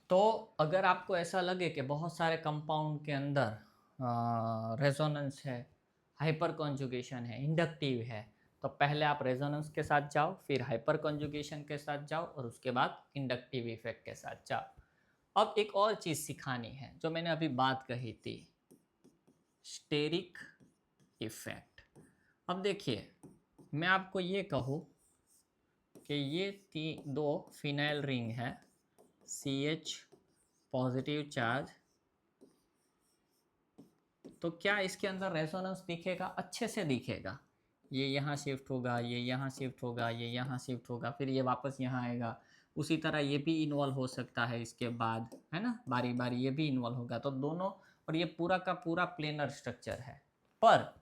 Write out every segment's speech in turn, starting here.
तो अगर आपको ऐसा लगे कि बहुत सारे कंपाउंड के अंदर रेजोनेंस है, हाइपर कॉन्जुगेशन है, इंडक्टिव है, तो पहले आप रेजोनेंस के साथ जाओ, फिर हाइपर कॉन्जुगेशन के साथ जाओ और उसके बाद इंडक्टिव इफेक्ट के साथ जाओ। अब एक और चीज़ सिखानी है जो मैंने अभी बात कही थी, स्टेरिक इफेक्ट। अब देखिए, मैं आपको ये कहूँ कि ये दो फिनाइल रिंग है, CH पॉजिटिव चार्ज, तो क्या इसके अंदर रेजोनेंस दिखेगा? अच्छे से दिखेगा। ये यहाँ शिफ्ट होगा, ये यहाँ शिफ्ट होगा, ये यहाँ शिफ्ट होगा, फिर ये वापस यहाँ आएगा। उसी तरह ये भी इन्वॉल्व हो सकता है इसके बाद, है ना, बारी बारी ये भी इन्वॉल्व होगा, तो दोनों। और ये पूरा का पूरा प्लेनर स्ट्रक्चर है। पर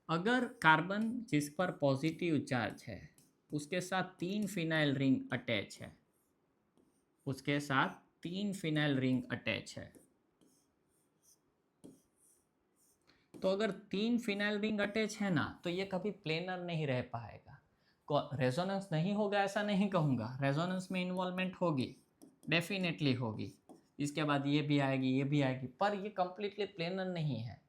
अगर कार्बन जिस पर पॉजिटिव चार्ज है उसके साथ 3 फिनाइल रिंग अटैच है, उसके साथ 3 फिनाइल रिंग अटैच है, तो अगर 3 फिनाइल रिंग अटैच है ना, तो ये कभी प्लेनर नहीं रह पाएगा। रेजोनेंस नहीं होगा ऐसा नहीं कहूँगा, रेजोनेंस में इन्वॉल्वमेंट होगी, डेफिनेटली होगी। इसके बाद ये भी आएगी, ये भी आएगी, पर ये कंप्लीटली प्लेनर नहीं है,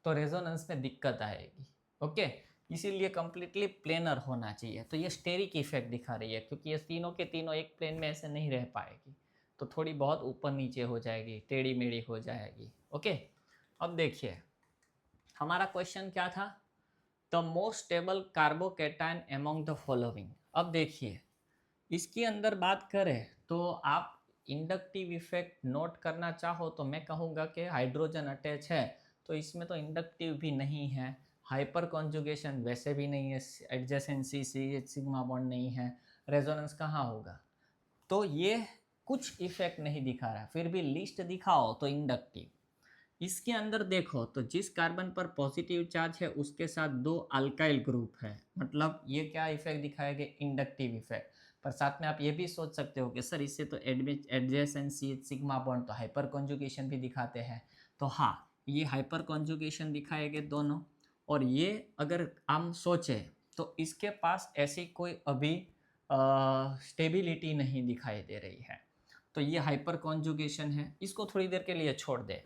तो रेजोनेंस में दिक्कत आएगी। ओके, इसीलिए कंप्लीटली प्लेनर होना चाहिए। तो ये स्टेरिक इफेक्ट दिखा रही है, क्योंकि ये तीनों के तीनों एक प्लेन में ऐसे नहीं रह पाएगी, तो थोड़ी बहुत ऊपर नीचे हो जाएगी, टेढ़ी मेढ़ी हो जाएगी। ओके, अब देखिए हमारा क्वेश्चन क्या था, the most stable carbocation among the following. अब देखिए इसके अंदर बात करें तो आप इंडक्टिव इफेक्ट नोट करना चाहो तो मैं कहूँगा कि हाइड्रोजन अटैच है, तो इसमें तो इंडक्टिव भी नहीं है, हाइपर कॉन्जुगेशन वैसे भी नहीं है, एडजेसेंसी CH सिग्मा बॉन्ड नहीं है, रेजोनेंस कहाँ होगा? तो ये कुछ इफेक्ट नहीं दिखा रहा, फिर भी लिस्ट दिखाओ तो इंडक्टिव। इसके अंदर देखो तो जिस कार्बन पर पॉजिटिव चार्ज है उसके साथ 2 अल्काइल ग्रुप है, मतलब ये क्या इफेक्ट दिखाएगा? Inductive effect. पर साथ में आप ये भी सोच सकते हो कि सर इससे तो एडजेसेंसी सिग्मा बॉन्ड, तो हाइपर कॉन्जुगेशन भी दिखाते हैं, तो हाँ ये हाइपर कॉन्जुगेशन दिखाएंगे दोनों। और ये अगर हम सोचें तो इसके पास ऐसी कोई अभी स्टेबिलिटी नहीं दिखाई दे रही है, तो ये हाइपर कॉन्जुगेशन है, इसको थोड़ी देर के लिए छोड़ दे।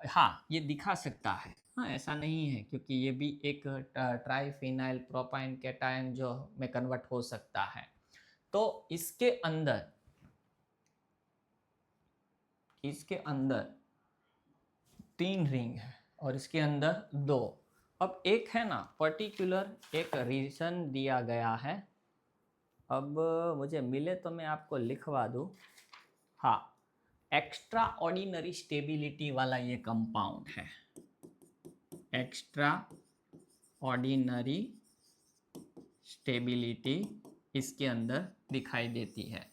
हाँ ये दिखा सकता है, हाँ ऐसा नहीं है, क्योंकि ये भी एक ट्राइफिनाइल प्रोपाइन कैटायन जो में कन्वर्ट हो सकता है। तो इसके अंदर 3 रिंग है और इसके अंदर 2। अब एक है ना पर्टिकुलर एक रीजन दिया गया है, अब मुझे मिले तो मैं आपको लिखवा दूँ। हाँ, एक्स्ट्रा ऑर्डिनरी स्टेबिलिटी वाला ये कंपाउंड है, एक्स्ट्रा ऑर्डिनरी स्टेबिलिटी इसके अंदर दिखाई देती है।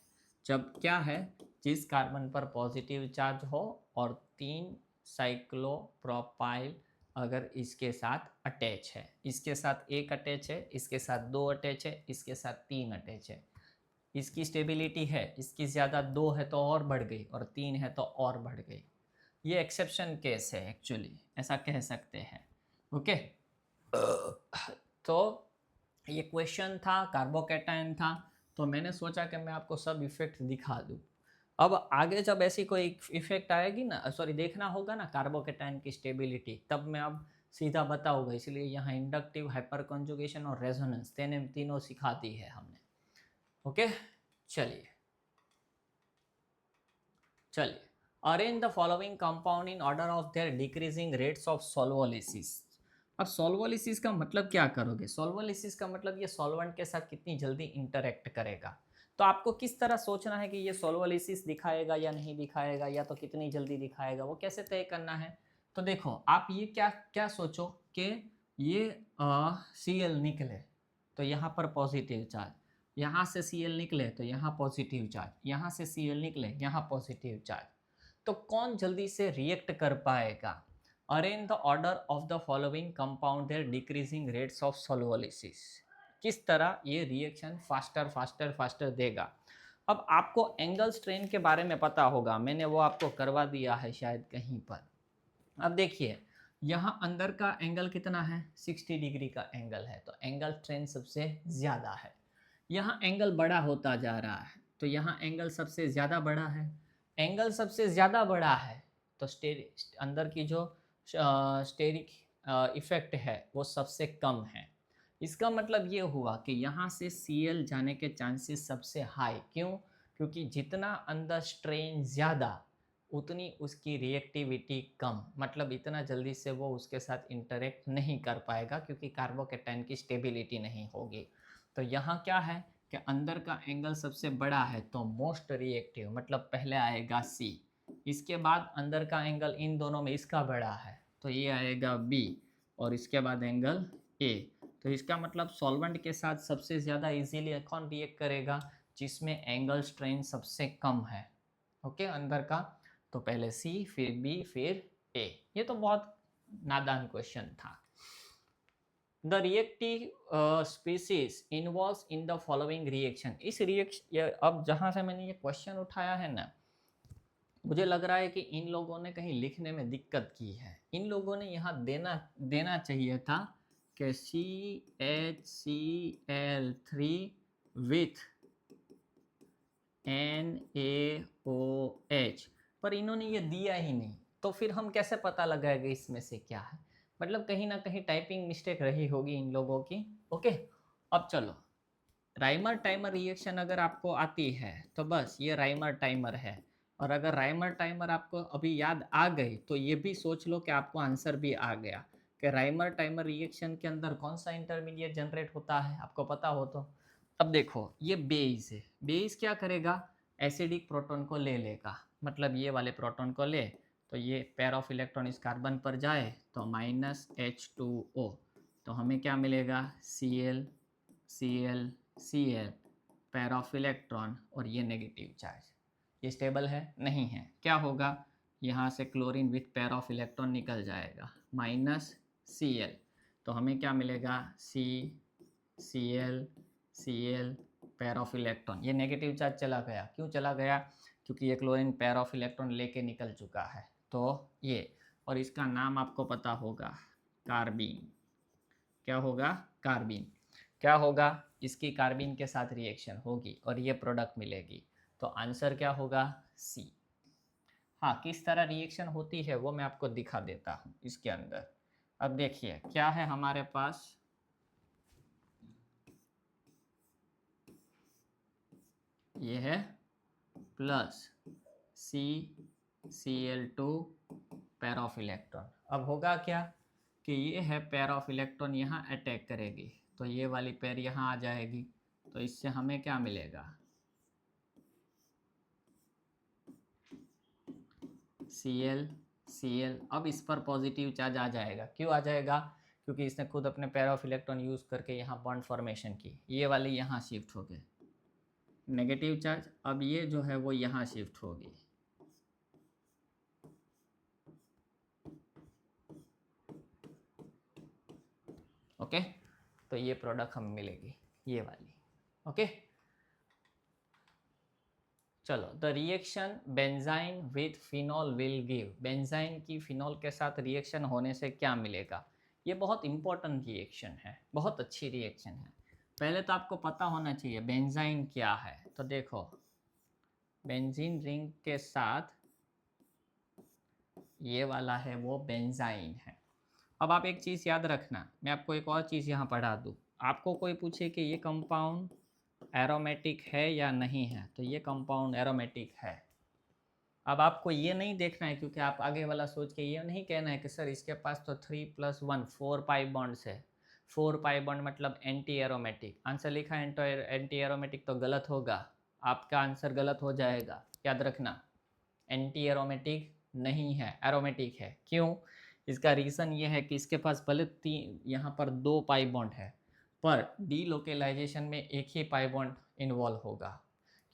जब क्या है, जिस कार्बन पर पॉजिटिव चार्ज हो और 3 साइक्लोप्रोपाइल अगर इसके साथ अटैच है, इसके साथ एक अटैच है, इसके साथ 2 अटैच है, इसके साथ 3 अटैच है, इसकी स्टेबिलिटी है, इसकी ज़्यादा 2 है तो और बढ़ गई, और 3 है तो और बढ़ गई। ये एक्सेप्शन केस है एक्चुअली, ऐसा कह सकते हैं। ओके, तो ये क्वेश्चन था, कार्बोकैटायन था, तो मैंने सोचा कि मैं आपको सब इफेक्ट दिखा दूँ। अब आगे जब ऐसी कोई इफेक्ट आएगी ना, सॉरी देखना होगा ना कार्बोकैटायन की स्टेबिलिटी, तब मैं अब सीधा बताऊंगा। इसलिए यहाँ इंडक्टिव, हाइपर कॉन्जुगेशन और रेजोनेंस तीनों सिखा दी है हमने। ओके, चलिए चलिए, arrange the following compound in order of their decreasing rates of solvolysis. अब सॉल्वोलिसिस का मतलब क्या करोगे? सॉल्वोलिसिस का मतलब ये सॉल्वेंट के साथ कितनी जल्दी इंटरेक्ट करेगा। तो आपको किस तरह सोचना है कि ये सॉल्वोलिसिस दिखाएगा या नहीं दिखाएगा, या तो कितनी जल्दी दिखाएगा, वो कैसे तय करना है? तो देखो आप ये क्या क्या सोचो कि ये Cl निकले तो यहाँ पर पॉजिटिव चार्ज, यहाँ से Cl निकले तो यहाँ पॉजिटिव चार्ज, यहाँ से Cl निकले यहाँ पॉजिटिव चार्ज, तो कौन जल्दी से रिएक्ट कर पाएगा? Arrange the order of the following compound their decreasing rates of solvolysis. किस तरह ये रिएक्शन फास्टर फास्टर फास्टर देगा? अब आपको एंगल स्ट्रेन के बारे में पता होगा, मैंने वो आपको करवा दिया है शायद कहीं पर। अब देखिए यहाँ अंदर का एंगल कितना है, 60 डिग्री का एंगल है, तो एंगल स्ट्रेन सबसे ज़्यादा है। यहाँ एंगल बड़ा होता जा रहा है, तो यहाँ एंगल सबसे ज़्यादा बड़ा है, एंगल सबसे ज़्यादा बड़ा है तो अंदर की जो स्टेरिक इफेक्ट है वो सबसे कम है। इसका मतलब ये हुआ कि यहाँ से Cl जाने के चांसेस सबसे हाई। क्यों? क्योंकि जितना अंदर स्ट्रेन ज़्यादा उतनी उसकी रिएक्टिविटी कम, मतलब इतना जल्दी से वो उसके साथ इंटरेक्ट नहीं कर पाएगा क्योंकि कार्बोकेटाइन की स्टेबिलिटी नहीं होगी। तो यहाँ क्या है कि अंदर का एंगल सबसे बड़ा है तो मोस्ट रिएक्टिव, मतलब पहले आएगा C, इसके बाद अंदर का एंगल इन दोनों में इसका बड़ा है तो ये आएगा B, और इसके बाद एंगल A। तो इसका मतलब सॉल्वेंट के साथ सबसे ज़्यादा इजीली कौन रिएक्ट करेगा? जिसमें एंगल स्ट्रेन सबसे कम है। ओके, अंदर का। तो पहले C, फिर B, फिर A। ये तो बहुत नादान क्वेश्चन था। The reactive species involves in the following reaction. इस रिएक्शन, अब जहाँ से मैंने ये क्वेश्चन उठाया है ना, मुझे लग रहा है कि इन लोगों ने कहीं लिखने में दिक्कत की है। इन लोगों ने यहाँ देना चाहिए था कि CHCl3 विथ NaOH, पर इन्होंने ये दिया ही नहीं, तो फिर हम कैसे पता लगाएंगे इसमें से क्या है? मतलब कहीं ना कहीं टाइपिंग मिस्टेक रही होगी इन लोगों की। ओके, अब चलो, राइमर टाइमर रिएक्शन अगर आपको आती है तो बस ये राइमर टाइमर है, और अगर राइमर टाइमर आपको अभी याद आ गई तो ये भी सोच लो कि आपको आंसर भी आ गया कि राइमर टाइमर रिएक्शन के अंदर कौन सा इंटरमीडिएट जनरेट होता है, आपको पता हो तो। अब देखो, ये बेस है, बेस क्या करेगा? एसिडिक प्रोटॉन को ले लेगा, मतलब ये वाले प्रोटॉन को ले, तो ये पेयर ऑफ इलेक्ट्रॉन इस कार्बन पर जाए तो -H2O, तो हमें क्या मिलेगा? Cl Cl Cl, pair of electron, और ये नेगेटिव चार्ज। ये स्टेबल है? नहीं है। क्या होगा? यहाँ से chlorine with pair of electron निकल जाएगा, -Cl, तो हमें क्या मिलेगा? Cl Cl, pair of electron, ये नेगेटिव चार्ज चला गया। क्यों चला गया? क्योंकि ये क्लोरीन पेयर ऑफ इलेक्ट्रॉन लेके निकल चुका है, तो ये, और इसका नाम आपको पता होगा, कार्बीन। क्या होगा? कार्बीन। क्या होगा? इसकी कार्बीन के साथ रिएक्शन होगी और ये प्रोडक्ट मिलेगी, तो आंसर क्या होगा? सी। हाँ, किस तरह रिएक्शन होती है वो मैं आपको दिखा देता हूँ इसके अंदर। अब देखिए क्या है हमारे पास, ये है plus CCl2 pair of electron. अब होगा क्या कि ये है पेयर ऑफ इलेक्ट्रॉन, यहाँ अटैक करेगी तो ये वाली पेयर यहाँ आ जाएगी, तो इससे हमें क्या मिलेगा? Cl। अब इस पर पॉजिटिव चार्ज आ जाएगा। क्यों आ जाएगा? क्योंकि इसने खुद अपने पेयर ऑफ इलेक्ट्रॉन यूज़ करके यहाँ बॉन्ड फॉर्मेशन की, ये वाली यहाँ शिफ्ट हो गए नेगेटिव चार्ज, अब ये जो है वो यहाँ शिफ्ट होगी। ओके, तो ये प्रोडक्ट हमें मिलेगी, ये वाली। ओके, चलो, the reaction benzene with phenol will give. Benzene की फिनॉल के साथ रिएक्शन होने से क्या मिलेगा? ये बहुत इंपॉर्टेंट रिएक्शन है, बहुत अच्छी रिएक्शन है। पहले तो आपको पता होना चाहिए बेंजाइन क्या है। तो देखो, बेंजीन रिंग के साथ ये वाला है वो बेंजाइन है। अब आप एक चीज़ याद रखना, मैं आपको एक और चीज़ यहाँ पढ़ा दूँ। आपको कोई पूछे कि ये कंपाउंड एरोमेटिक है या नहीं है, तो ये कंपाउंड एरोमेटिक है। अब आपको ये नहीं देखना है, क्योंकि आप आगे वाला सोच के ये नहीं कहना है कि सर इसके पास तो 3+1 4 पाई बॉन्ड्स है। 4 पाई बॉन्ड मतलब एंटी एरोमेटिक। आंसर लिखा है एंटी एरोमेटिक, तो गलत होगा, आपका आंसर गलत हो जाएगा। याद रखना, एंटी एरोमेटिक नहीं है, एरोमेटिक है। क्यों? इसका रीज़न ये है कि इसके पास भले यहाँ पर 2 पाई बॉन्ड है, पर डीलोकेलाइजेशन में एक ही पाई बॉन्ड इन्वॉल्व होगा,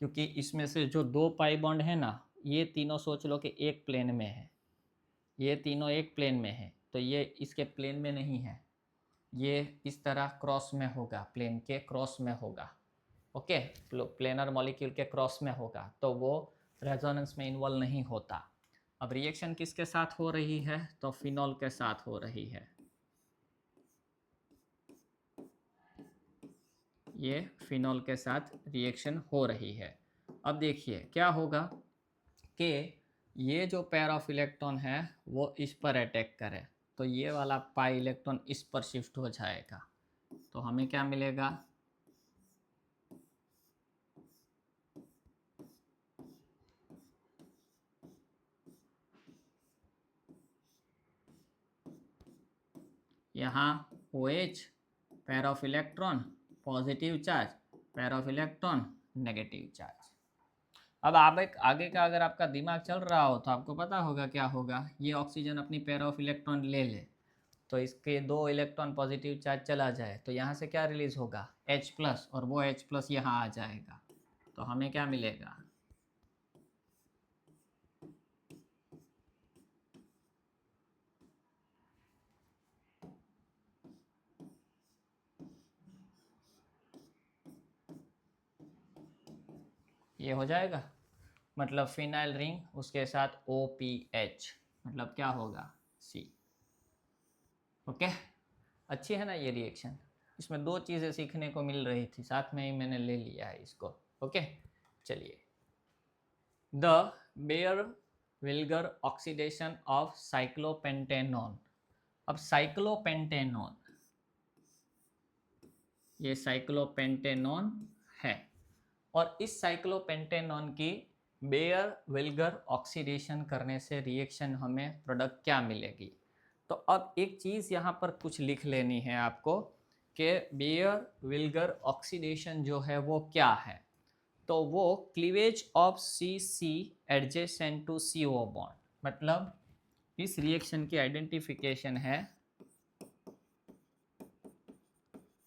क्योंकि इसमें से जो 2 पाई बॉन्ड है ना, ये तीनों सोच लो कि एक प्लेन में है, ये तीनों एक प्लेन में है, तो ये इसके प्लेन में नहीं है, ये इस तरह क्रॉस में होगा, प्लेन के क्रॉस में होगा। ओके, प्लेनर मॉलिक्यूल के क्रॉस में होगा, तो वो रेजोनेंस में इन्वॉल्व नहीं होता। अब रिएक्शन किसके साथ हो रही है? तो फिनॉल के साथ हो रही है। ये फिनॉल के साथ रिएक्शन हो रही है। अब देखिए क्या होगा कि ये जो पेयर ऑफ इलेक्ट्रॉन है वो इस पर अटैक करे, तो ये वाला पाई इलेक्ट्रॉन इस पर शिफ्ट हो जाएगा, तो हमें क्या मिलेगा, यहाँ OH pair of electron positive charge, pair of electron negative charge. अब आप एक आगे का अगर आपका दिमाग चल रहा हो तो आपको पता होगा क्या होगा, ये ऑक्सीजन अपनी पेयर ऑफ इलेक्ट्रॉन ले ले तो इसके 2 इलेक्ट्रॉन पॉजिटिव चार्ज चला जाए तो यहाँ से क्या रिलीज होगा, H+ और वो H+ यहाँ आ जाएगा, तो हमें क्या मिलेगा, ये हो जाएगा, मतलब फिनाइल रिंग उसके साथ OPH, मतलब क्या होगा C। ओके, अच्छी है ना ये रिएक्शन, इसमें 2 चीज़ें सीखने को मिल रही थी, साथ में ही मैंने ले लिया है इसको। ओके चलिए, the Baeyer Villiger oxidation of cyclopentanone. अब साइक्लोपेंटेनॉन, ये साइक्लोपेंटेनॉन है और इस साइक्लोपेंटेनॉन की बेयर विल्गर ऑक्सीडेशन करने से रिएक्शन हमें प्रोडक्ट क्या मिलेगी। तो अब एक चीज़ यहाँ पर कुछ लिख लेनी है आपको कि बेयर विल्गर ऑक्सीडेशन जो है वो क्या है, तो वो cleavage of CC adjacent to CO bond, मतलब इस रिएक्शन की आइडेंटिफिकेशन है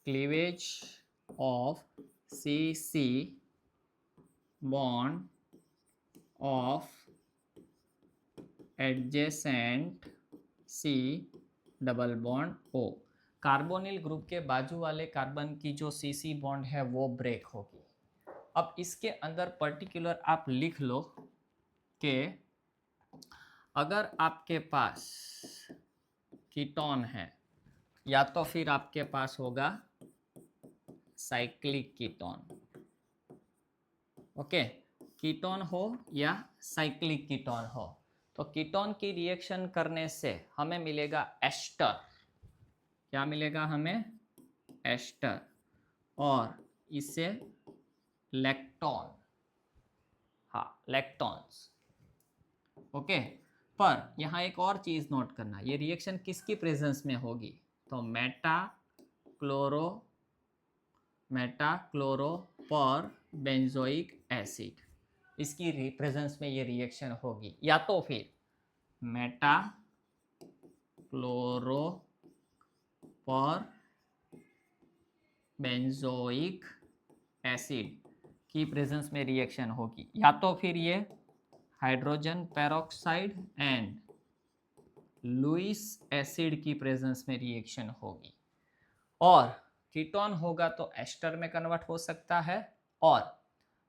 cleavage of CC bond of adjacent C double bond O। Carbonyl group के बाजू वाले कार्बन की जो CC बॉन्ड है वो ब्रेक होगी। अब इसके अंदर पर्टिकुलर आप लिख लो कि अगर आपके पास कीटोन है या तो फिर आपके पास होगा साइक्लिक कीटोन, ओके, कीटोन हो या साइक्लिक कीटोन हो, तो कीटोन की रिएक्शन करने से हमें मिलेगा एस्टर, क्या मिलेगा हमें, एस्टर, और इसे लैक्टोन, हाँ लैक्टोन्स। ओके, पर यहाँ एक और चीज़ नोट करना, ये रिएक्शन किसकी प्रेजेंस में होगी, तो मेटाक्लोरो पर बेंजोइक एसिड, इसकी प्रेजेंस में ये रिएक्शन होगी, या तो फिर मेटाक्लोरो पर बेंजोइक एसिड की प्रेजेंस में रिएक्शन होगी, या तो फिर ये hydrogen peroxide and Lewis acid की प्रेजेंस में रिएक्शन होगी, और कीटोन होगा तो एस्टर में कन्वर्ट हो सकता है, और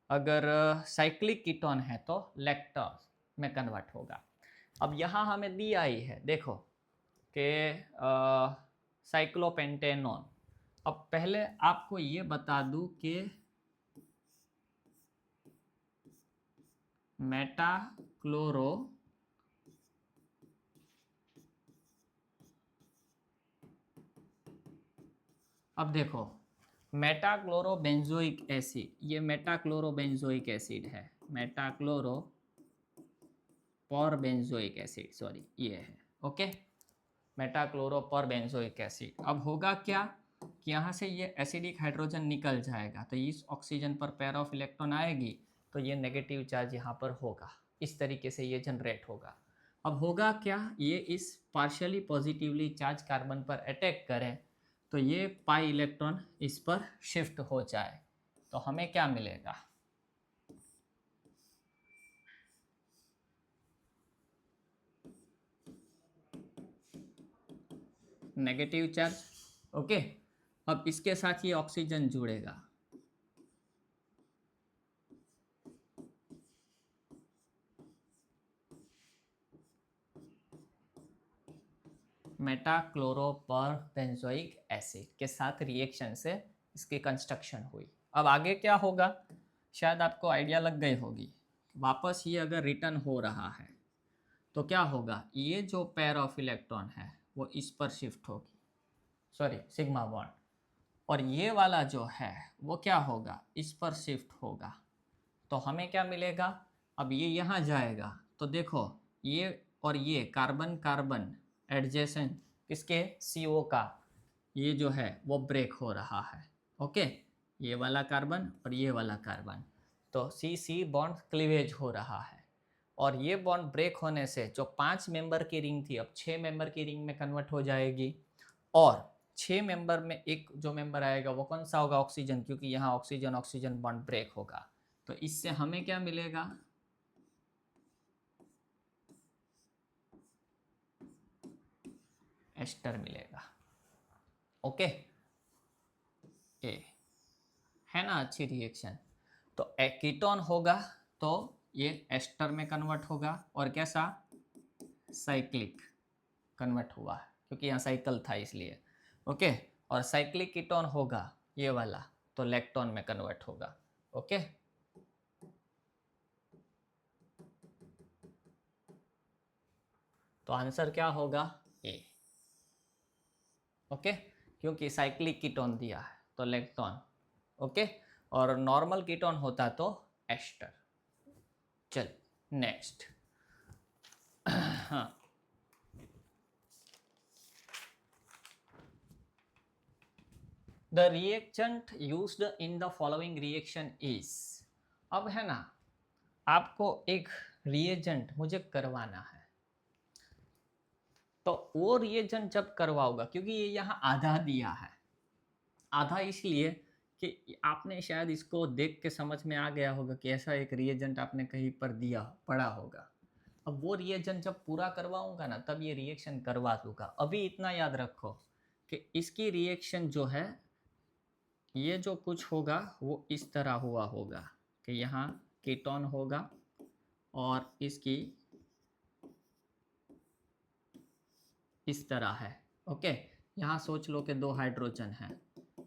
अगर साइक्लिक कीटोन है तो लैक्टोज में कन्वर्ट होगा। अब यहाँ हमें दी आई है देखो कि साइक्लोपेंटेनॉन। अब पहले आपको ये बता दूं कि मेटाक्लोरो अब देखो मेटाक्लोरोबेंजोइक एसिड, ये मेटाक्लोरोबेंजोइक एसिड है, metachloro per benzoic acid, sorry ये है, okay, metachloro per benzoic acid. अब होगा क्या कि यहाँ से ये एसिडिक हाइड्रोजन निकल जाएगा, तो इस ऑक्सीजन पर पेयर ऑफ इलेक्ट्रॉन आएगी तो ये नेगेटिव चार्ज यहाँ पर होगा, इस तरीके से ये जनरेट होगा। अब होगा क्या, ये इस पार्शियली पॉजिटिवली चार्ज कार्बन पर अटैक करें तो ये पाई इलेक्ट्रॉन इस पर शिफ्ट हो जाए, तो हमें क्या मिलेगा, नेगेटिव चार्ज, ओके। अब इसके साथ ये ऑक्सीजन जुड़ेगा, मेटाक्लोरोपरबेंजोइक एसिड के साथ रिएक्शन से इसकी कंस्ट्रक्शन हुई। अब आगे क्या होगा शायद आपको आइडिया लग गई होगी, वापस ये अगर रिटर्न हो रहा है तो क्या होगा, ये जो पेयर ऑफ इलेक्ट्रॉन है वो इस पर शिफ्ट होगी, सॉरी सिग्मा बॉन्ड, और ये वाला जो है वो क्या होगा, इस पर शिफ्ट होगा। तो हमें क्या मिलेगा, अब ये यहाँ जाएगा तो देखो ये और ये कार्बन कार्बन एडजेसेंट किसके, CO का, ये जो है वो ब्रेक हो रहा है। ओके, ये वाला कार्बन और ये वाला कार्बन, तो C बॉन्ड क्लीवेज हो रहा है, और ये बॉन्ड ब्रेक होने से जो 5 मेंबर की रिंग थी अब 6 मेंबर की रिंग में कन्वर्ट हो जाएगी, और 6 मेंबर में एक जो मेंबर आएगा वो कौन सा होगा, ऑक्सीजन, क्योंकि यहाँ ऑक्सीजन ऑक्सीजन बॉन्ड ब्रेक होगा। तो इससे हमें क्या मिलेगा, एस्टर मिलेगा। ओके, ए है ना अच्छी रिएक्शन। तो कीटोन होगा तो ये एस्टर में कन्वर्ट होगा, और कैसा, साइक्लिक कन्वर्ट हुआ है क्योंकि यहाँ साइकिल था इसलिए। ओके, और साइक्लिक कीटोन होगा ये वाला तो लैक्टोन में कन्वर्ट होगा। ओके, तो आंसर क्या होगा, ए। ओके, क्योंकि साइक्लिक कीटोन दिया है तो लैक्टोन। ओके, और नॉर्मल कीटोन होता तो एस्टर। चल नेक्स्ट। हाँ, the reactant used in the following reaction is, अब है ना आपको एक रिएजेंट मुझे करवाना है, तो वो रिएजेंट जब करवाओगा, क्योंकि ये यहाँ आधा दिया है, आधा इसलिए कि आपने शायद इसको देख के समझ में आ गया होगा कि ऐसा एक रिएजेंट आपने कहीं पर दिया पड़ा होगा। अब वो रिएजेंट जब पूरा करवाऊंगा ना तब ये रिएक्शन करवा दूंगा। अभी इतना याद रखो कि इसकी रिएक्शन जो है ये जो कुछ होगा वो इस तरह हुआ होगा कि यहाँ कीटोन होगा और इसकी इस तरह है। ओके, यहाँ सोच लो कि 2 हाइड्रोजन हैं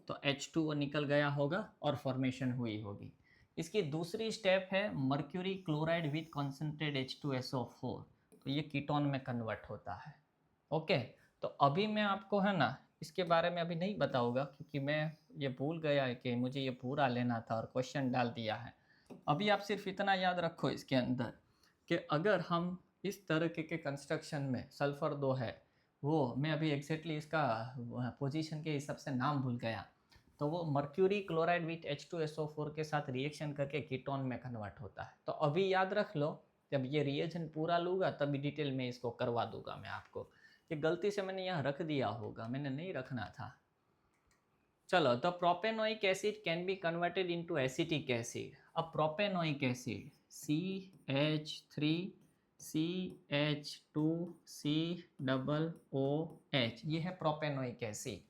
तो H2O निकल गया होगा और फॉर्मेशन हुई होगी। इसकी दूसरी स्टेप है mercury chloride with concentrate H2SO4, तो ये कीटोन में कन्वर्ट होता है। ओके, तो अभी मैं आपको है ना इसके बारे में अभी नहीं बताऊंगा क्योंकि मैं ये भूल गया है कि मुझे ये पूरा लेना था और क्वेश्चन डाल दिया है। अभी आप सिर्फ इतना याद रखो इसके अंदर कि अगर हम इस तरह के कंस्ट्रक्शन में सल्फर 2 है, वो मैं अभी एग्जैक्टली इसका पोजीशन के हिसाब से नाम भूल गया, तो वो मर्क्यूरी क्लोराइड विथ H2SO4 के साथ रिएक्शन करके कीटोन में कन्वर्ट होता है। तो अभी याद रख लो, जब ये रिएजेंट पूरा लूँगा तभी डिटेल में इसको करवा दूंगा मैं आपको। ये गलती से मैंने यहाँ रख दिया होगा, मैंने नहीं रखना था। चलो, the propanoic acid can be converted into acetic acid. अब प्रोपेनोइक एसिड CH3CH2COOH, ये है प्रोपेनोइक एसिड।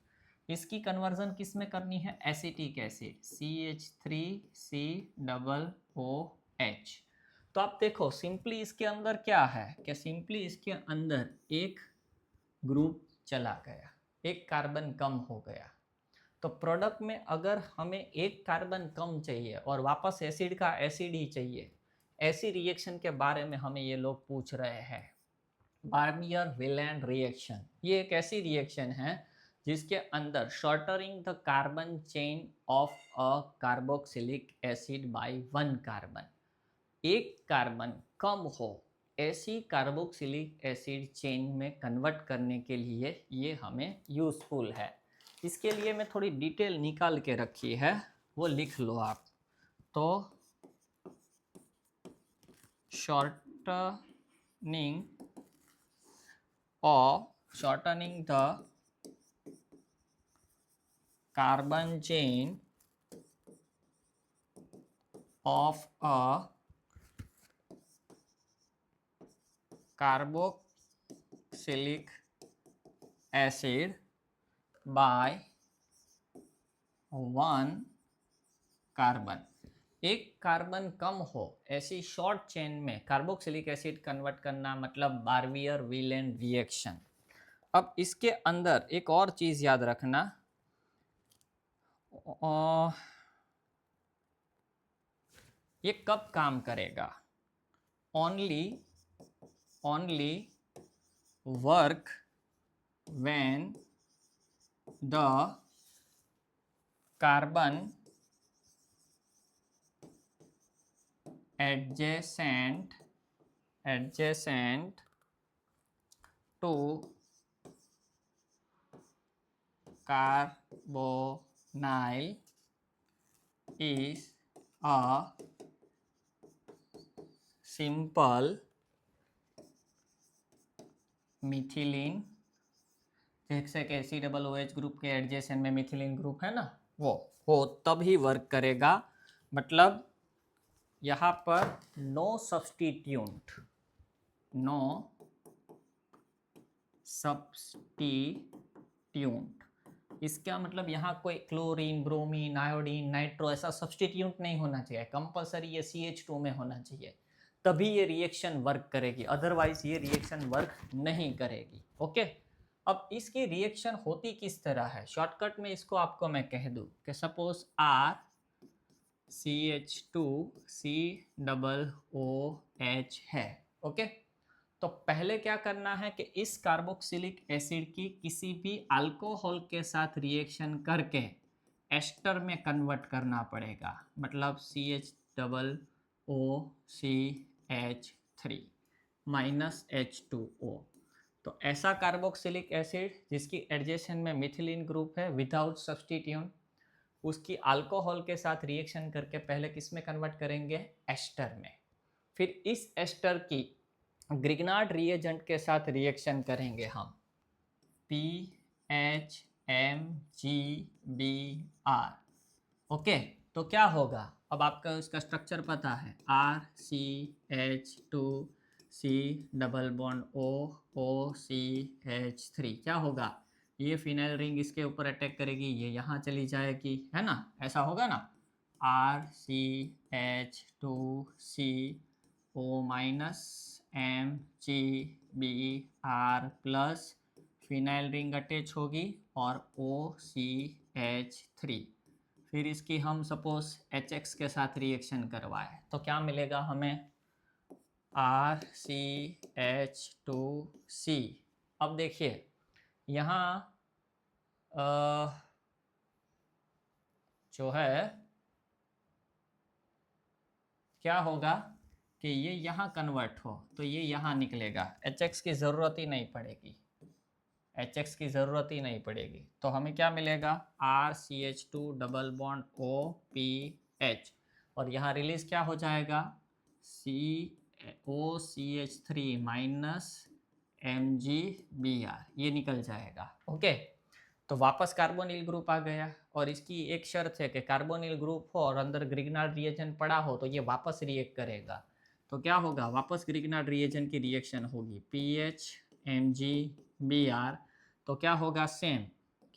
इसकी कन्वर्जन किस में करनी है, एसिटिक एसिड CH3COOH। तो आप देखो सिंपली इसके अंदर क्या है कि सिंपली इसके अंदर एक ग्रुप चला गया, एक कार्बन कम हो गया। तो प्रोडक्ट में अगर हमें एक कार्बन कम चाहिए और वापस एसिड का एसिड ही चाहिए, ऐसी रिएक्शन के बारे में हमें ये लोग पूछ रहे हैं। बार्बियर-विलेंड रिएक्शन, ये एक ऐसी रिएक्शन है जिसके अंदर shortening the carbon chain of a carboxylic acid by 1 carbon, एक कार्बन कम हो ऐसी कार्बोक्सिलिक एसिड चेन में कन्वर्ट करने के लिए ये हमें यूज़फुल है। इसके लिए मैं थोड़ी डिटेल निकाल के रखी है, वो लिख लो आप। तो shortening the carbon chain of a carboxylic acid by 1 carbon, एक कार्बन कम हो ऐसी शॉर्ट चेन में कार्बोक्सिलिक एसिड कन्वर्ट करना मतलब बार्बियर-विलेंड रिएक्शन। अब इसके अंदर एक और चीज याद रखना, ये कब काम करेगा, only work when the carbon adjacent to carbonyl is a simple methylene, जैसे कि COOH ग्रुप के एडजेसेंट में मिथिलीन ग्रुप है ना, वो तब ही वर्क करेगा। मतलब यहाँ पर नो सब्स्टिट्यूट इसका मतलब यहाँ कोई क्लोरीन, ब्रोमीन, आयोडीन, नाइट्रो ऐसा सब्स्टिट्यूट नहीं होना चाहिए, कंपलसरी ये CH2 में होना चाहिए, तभी ये रिएक्शन वर्क करेगी, अदरवाइज ये रिएक्शन वर्क नहीं करेगी। ओके, अब इसकी रिएक्शन होती किस तरह है, शॉर्टकट में इसको आपको मैं कह दूं कि सपोज RCH2COOH है। ओके, तो पहले क्या करना है कि इस कार्बोक्सिलिक एसिड की किसी भी अल्कोहल के साथ रिएक्शन करके एस्टर में कन्वर्ट करना पड़ेगा, मतलब CH2OCH3 माइनस H2O। तो ऐसा कार्बोक्सिलिक एसिड जिसकी एडजेसेंट में मिथिलीन ग्रुप है विदाउट सब्स्टिट्यूट, उसकी अल्कोहल के साथ रिएक्शन करके पहले किस में कन्वर्ट करेंगे, एस्टर में। फिर इस एस्टर की ग्रिग्नार्ड रिएजेंट के साथ रिएक्शन करेंगे हम, PHMgBr। ओके, तो क्या होगा, अब आपका उसका स्ट्रक्चर पता है, RCH2C≡OCH3। क्या होगा, ये फिनाइल रिंग इसके ऊपर अटैक करेगी, ये यहाँ चली जाएगी, है ना, ऐसा होगा ना, RCH2CO minus MgBr plus phenyl ring attach होगी और OCH3। फिर इसकी हम सपोज HX के साथ रिएक्शन करवाए तो क्या मिलेगा हमें, RCH2C। अब देखिए यहाँ जो है क्या होगा कि ये यहाँ कन्वर्ट हो तो ये यहाँ निकलेगा, HX की ज़रूरत ही नहीं पड़ेगी, HX की ज़रूरत ही नहीं पड़ेगी। तो हमें क्या मिलेगा, RCH2OPH, और यहाँ रिलीज क्या हो जाएगा, OCH3 माइनस MgBr, ये निकल जाएगा। ओके, तो वापस कार्बोनिल ग्रुप आ गया, और इसकी एक शर्त है कि कार्बोनिल ग्रुप हो और अंदर ग्रिग्नार्ड रिएजेंट पड़ा हो तो ये वापस रिएक्ट करेगा। तो क्या होगा, वापस ग्रिग्नार्ड रिएजेंट की रिएक्शन होगी, PHMgBr। तो क्या होगा, सेम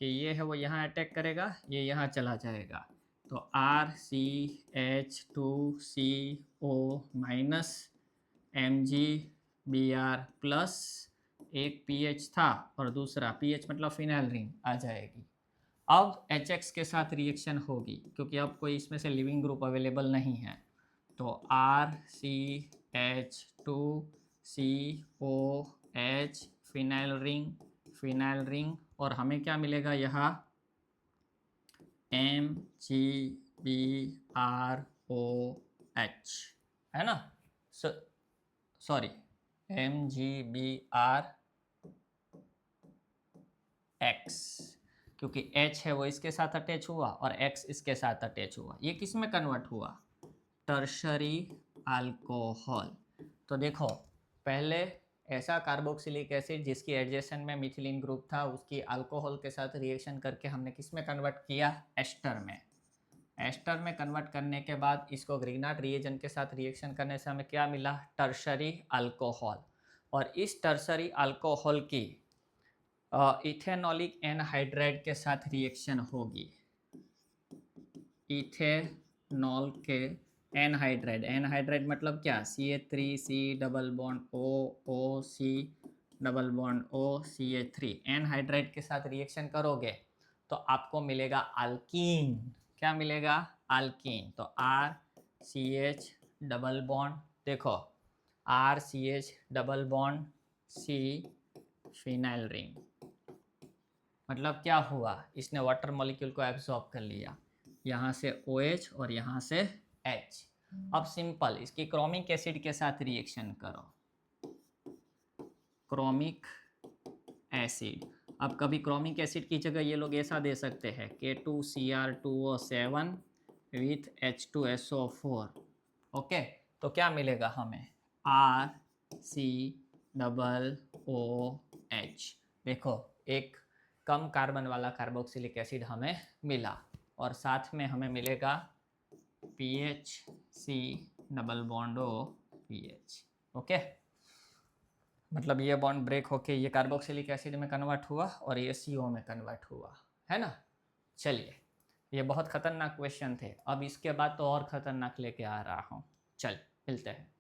कि ये है वो यहाँ अटैक करेगा, ये यहाँ चला जाएगा, तो RCH2CO माइनस MgBr प्लस एक PH था और दूसरा PH मतलब फिनाइल रिंग आ जाएगी। अब HX के साथ रिएक्शन होगी क्योंकि अब कोई इसमें से लिविंग ग्रुप अवेलेबल नहीं है, तो RCH2COH फिनाइल रिंग और हमें क्या मिलेगा यहाँ, MgBrOH, है ना, सॉरी MgBrX, क्योंकि H है वो इसके साथ अटैच हुआ और X इसके साथ अटैच हुआ। ये किस में कन्वर्ट हुआ, टर्शरी अल्कोहल। तो देखो पहले ऐसा कार्बोक्सिलिक एसिड जिसकी एडजेसेंट में मिथिलीन ग्रुप था, उसकी अल्कोहल के साथ रिएक्शन करके हमने किस में कन्वर्ट किया, एस्टर में। एस्टर में कन्वर्ट करने के बाद इसको ग्रिग्नार्ड रिएजेंट के साथ रिएक्शन करने से हमें क्या मिला, टर्शरी अल्कोहल। और इस टर्शरी अल्कोहल की इथेनॉलिक एनहाइड्राइड के साथ रिएक्शन होगी, इथेनॉल के एनहाइड्राइड मतलब क्या, CH3C≡OOC≡O एनहाइड्राइड के साथ रिएक्शन करोगे तो आपको मिलेगा अल्कीन। क्या मिलेगा, अल्कीन। तो RCH डबल बॉन्ड, देखो RCH double bond C phenyl ring. मतलब क्या हुआ, इसने वाटर मॉलिक्यूल को एब्जॉर्ब कर लिया, यहाँ से OH और यहाँ से H। अब सिंपल इसकी क्रोमिक एसिड के साथ रिएक्शन करो, क्रोमिक एसिड। अब कभी क्रोमिक एसिड की जगह ये लोग ऐसा दे सकते हैं K2Cr2O7 विथ H2SO4। ओके, तो क्या मिलेगा हमें, RCOOH। देखो एक कम कार्बन वाला कार्बोक्सिलिक एसिड हमें मिला, और साथ में हमें मिलेगा PHC double bond OPH। Okay, मतलब ये बॉन्ड ब्रेक होके ये कार्बोक्सिलिक एसिड में कन्वर्ट हुआ और ये CO में कन्वर्ट हुआ, है ना। चलिए, ये बहुत खतरनाक क्वेश्चन थे, अब इसके बाद तो और खतरनाक लेके आ रहा हूँ। चल मिलते हैं।